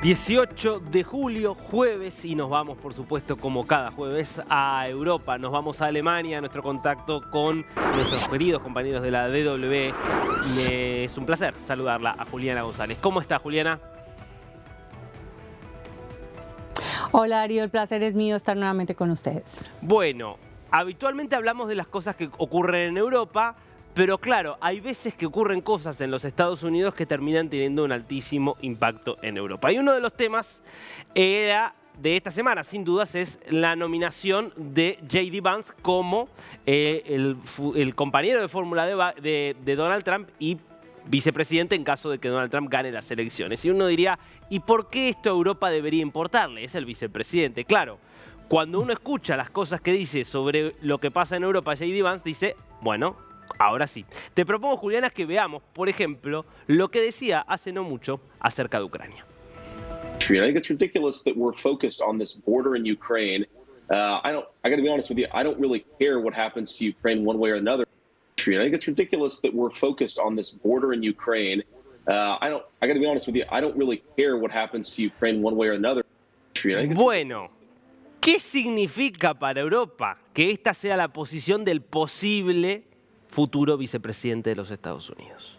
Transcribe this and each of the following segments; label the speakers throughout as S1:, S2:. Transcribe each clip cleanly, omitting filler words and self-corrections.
S1: 18 de julio, jueves, y nos vamos, por supuesto, como cada jueves, a Europa. Nos vamos a Alemania, a nuestro contacto con nuestros queridos compañeros de la DW. Es un placer saludarla a Juliana González. ¿Cómo está, Juliana?
S2: Hola, Darío, el placer es mío estar nuevamente con ustedes.
S1: Bueno, habitualmente hablamos de las cosas que ocurren en Europa, pero claro, hay veces que ocurren cosas en los Estados Unidos que terminan teniendo un altísimo impacto en Europa. Y uno de los temas de esta semana, sin dudas, es la nominación de J.D. Vance como el compañero de fórmula de Donald Trump y vicepresidente en caso de que Donald Trump gane las elecciones. Y uno diría, ¿y por qué esto a Europa debería importarle? Es el vicepresidente. Claro, cuando uno escucha las cosas que dice sobre lo que pasa en Europa, J.D. Vance dice, bueno, ahora sí. Te propongo, Juliana, que veamos, por ejemplo, lo que decía hace no mucho acerca de Ucrania.
S3: I think it's ridiculous that we're focused on this border in Ukraine. I got to be honest with you, I don't really care what happens to Ukraine one way or another. I think it's ridiculous that we're focused on this border in Ukraine. I got to be honest with you, I don't really care what happens to Ukraine one way or another.
S1: Bueno, ¿qué significa para Europa que esta sea la posición del posible futuro vicepresidente de los Estados Unidos?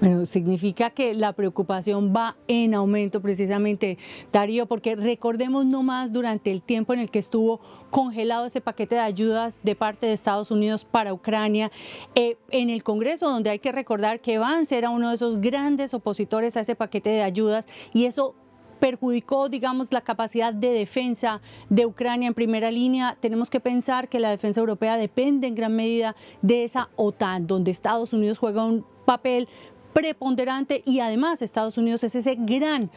S2: Bueno, significa que la preocupación va en aumento precisamente, Darío, porque recordemos nomás durante el tiempo en el que estuvo congelado ese paquete de ayudas de parte de Estados Unidos para Ucrania, en el Congreso, donde hay que recordar que Vance era uno de esos grandes opositores a ese paquete de ayudas, y eso perjudicó, digamos, la capacidad de defensa de Ucrania en primera línea. Tenemos que pensar que la defensa europea depende en gran medida de esa OTAN, donde Estados Unidos juega un papel preponderante, y además Estados Unidos es ese gran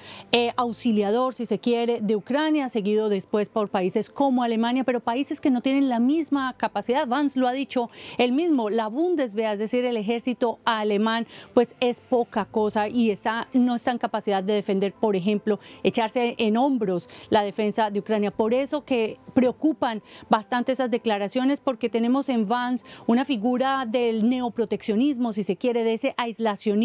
S2: auxiliador, si se quiere, de Ucrania, seguido después por países como Alemania, pero países que no tienen la misma capacidad. Vance lo ha dicho él mismo, la Bundeswehr, es decir, el ejército alemán, pues es poca cosa y no está en capacidad de defender, por ejemplo, echarse en hombros la defensa de Ucrania. Por eso que preocupan bastante esas declaraciones, porque tenemos en Vance una figura del neoproteccionismo, si se quiere, de ese aislacionismo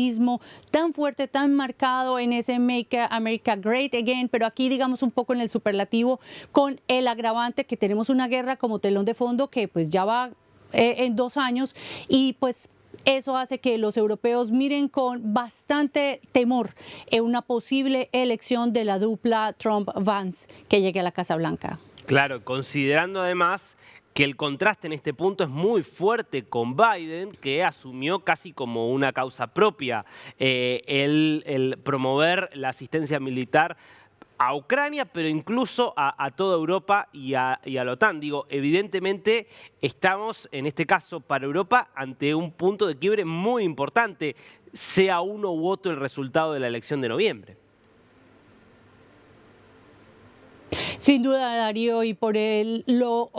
S2: tan fuerte, tan marcado en ese Make America Great Again, pero aquí digamos un poco en el superlativo, con el agravante que tenemos una guerra como telón de fondo que pues ya va en 2 años, y pues eso hace que los europeos miren con bastante temor en una posible elección de la dupla Trump-Vance que llegue a la Casa Blanca.
S1: Claro, considerando además que el contraste en este punto es muy fuerte con Biden, que asumió casi como una causa propia el promover la asistencia militar a Ucrania, pero incluso a toda Europa y a la OTAN. Digo, evidentemente estamos, en este caso para Europa, ante un punto de quiebre muy importante, sea uno u otro el resultado de la elección de noviembre.
S2: Sin duda, Darío, y por lo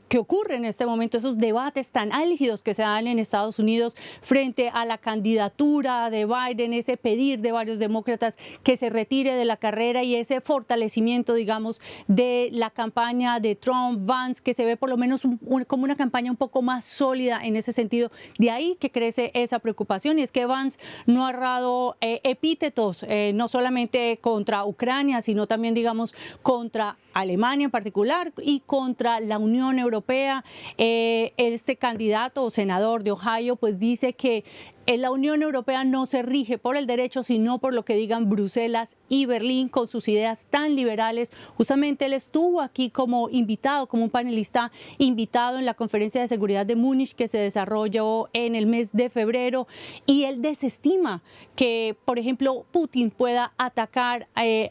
S2: que ocurre en este momento, esos debates tan álgidos que se dan en Estados Unidos frente a la candidatura de Biden, ese pedir de varios demócratas que se retire de la carrera y ese fortalecimiento, digamos, de la campaña de Trump-Vance, que se ve por lo menos como una campaña un poco más sólida en ese sentido. De ahí que crece esa preocupación, y es que Vance no ha errado epítetos, no solamente contra Ucrania, sino también, digamos, contra Alemania en particular y contra la Unión Europea. Este candidato o senador de Ohio pues dice que la Unión Europea no se rige por el derecho, sino por lo que digan Bruselas y Berlín, con sus ideas tan liberales. Justamente él estuvo aquí como invitado, como un panelista invitado en la Conferencia de Seguridad de Múnich que se desarrolló en el mes de febrero, y él desestima que, por ejemplo, Putin pueda atacar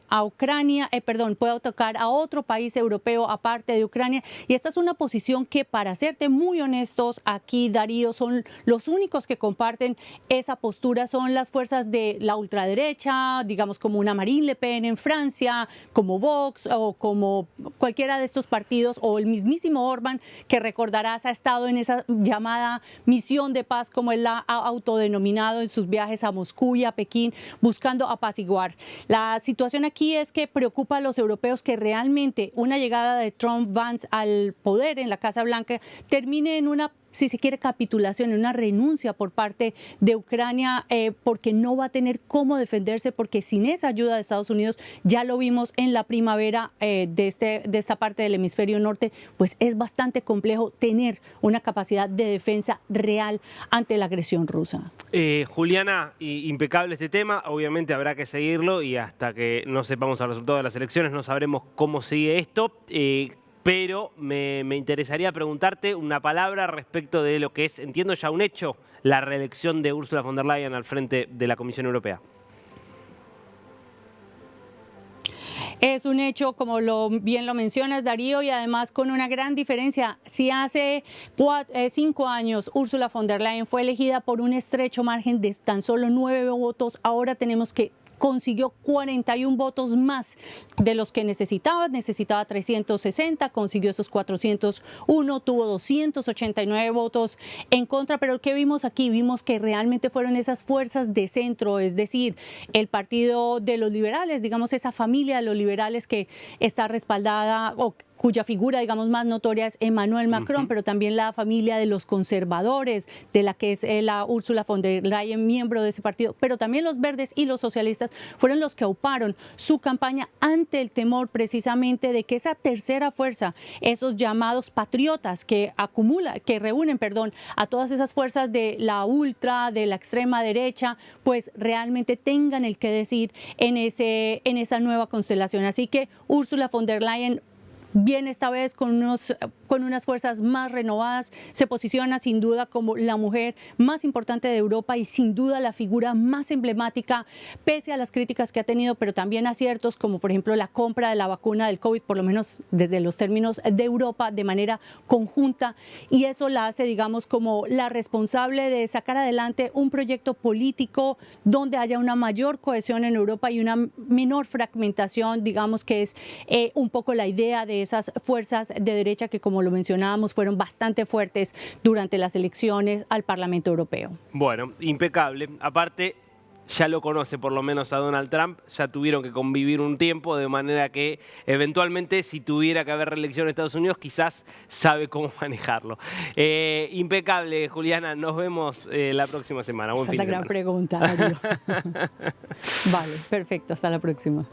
S2: a Ucrania, pueda atacar a otro país europeo aparte de Ucrania. Y esta es una posición que, para serte muy honestos aquí, Darío, son los únicos que comparten esa postura, son las fuerzas de la ultraderecha, digamos como una Marine Le Pen en Francia, como Vox o como cualquiera de estos partidos, o el mismísimo Orbán, que recordarás ha estado en esa llamada misión de paz, como él la ha autodenominado en sus viajes a Moscú y a Pekín, buscando apaciguar. La situación aquí es que preocupa a los europeos que realmente una llegada de Trump-Vance al poder en la Casa Blanca termine en una si se quiere, capitulación, una renuncia por parte de Ucrania, porque no va a tener cómo defenderse, porque sin esa ayuda de Estados Unidos, ya lo vimos en la primavera de esta parte del hemisferio norte, pues es bastante complejo tener una capacidad de defensa real ante la agresión rusa.
S1: Juliana, impecable este tema, obviamente habrá que seguirlo y hasta que no sepamos el resultado de las elecciones no sabremos cómo sigue esto. Pero me interesaría preguntarte una palabra respecto de lo que es, entiendo ya un hecho, la reelección de Ursula von der Leyen al frente de la Comisión Europea.
S2: Es un hecho, como bien lo mencionas, Darío, y además con una gran diferencia. Si hace 5 años Ursula von der Leyen fue elegida por un estrecho margen de tan solo 9 votos, ahora tenemos que consiguió 41 votos más de los que necesitaba 360, consiguió esos 401, tuvo 289 votos en contra, pero ¿qué vimos aquí? Vimos que realmente fueron esas fuerzas de centro, es decir, el partido de los liberales, digamos esa familia de los liberales que está respaldada o cuya figura, digamos, más notoria es Emmanuel Macron, pero también la familia de los conservadores, de la que es la Ursula von der Leyen, miembro de ese partido, pero también los verdes y los socialistas fueron los que auparon su campaña ante el temor precisamente de que esa tercera fuerza, esos llamados patriotas que reúnen a todas esas fuerzas de la ultra, de la extrema derecha, pues realmente tengan el que decir en esa nueva constelación. Así que Ursula von der Leyen viene esta vez con unas fuerzas más renovadas, se posiciona sin duda como la mujer más importante de Europa y sin duda la figura más emblemática, pese a las críticas que ha tenido, pero también aciertos, como por ejemplo la compra de la vacuna del COVID, por lo menos desde los términos de Europa, de manera conjunta, y eso la hace, digamos, como la responsable de sacar adelante un proyecto político donde haya una mayor cohesión en Europa y una menor fragmentación, digamos que es un poco la idea de esas fuerzas de derecha que, como lo mencionábamos, fueron bastante fuertes durante las elecciones al Parlamento Europeo.
S1: Bueno, impecable. Aparte, ya lo conoce por lo menos a Donald Trump, ya tuvieron que convivir un tiempo, de manera que eventualmente si tuviera que haber reelección en Estados Unidos, quizás sabe cómo manejarlo. Impecable, Juliana, nos vemos la próxima semana. Buen fin de semana.
S2: Esa es la gran pregunta, Darío. Vale, perfecto, hasta la próxima.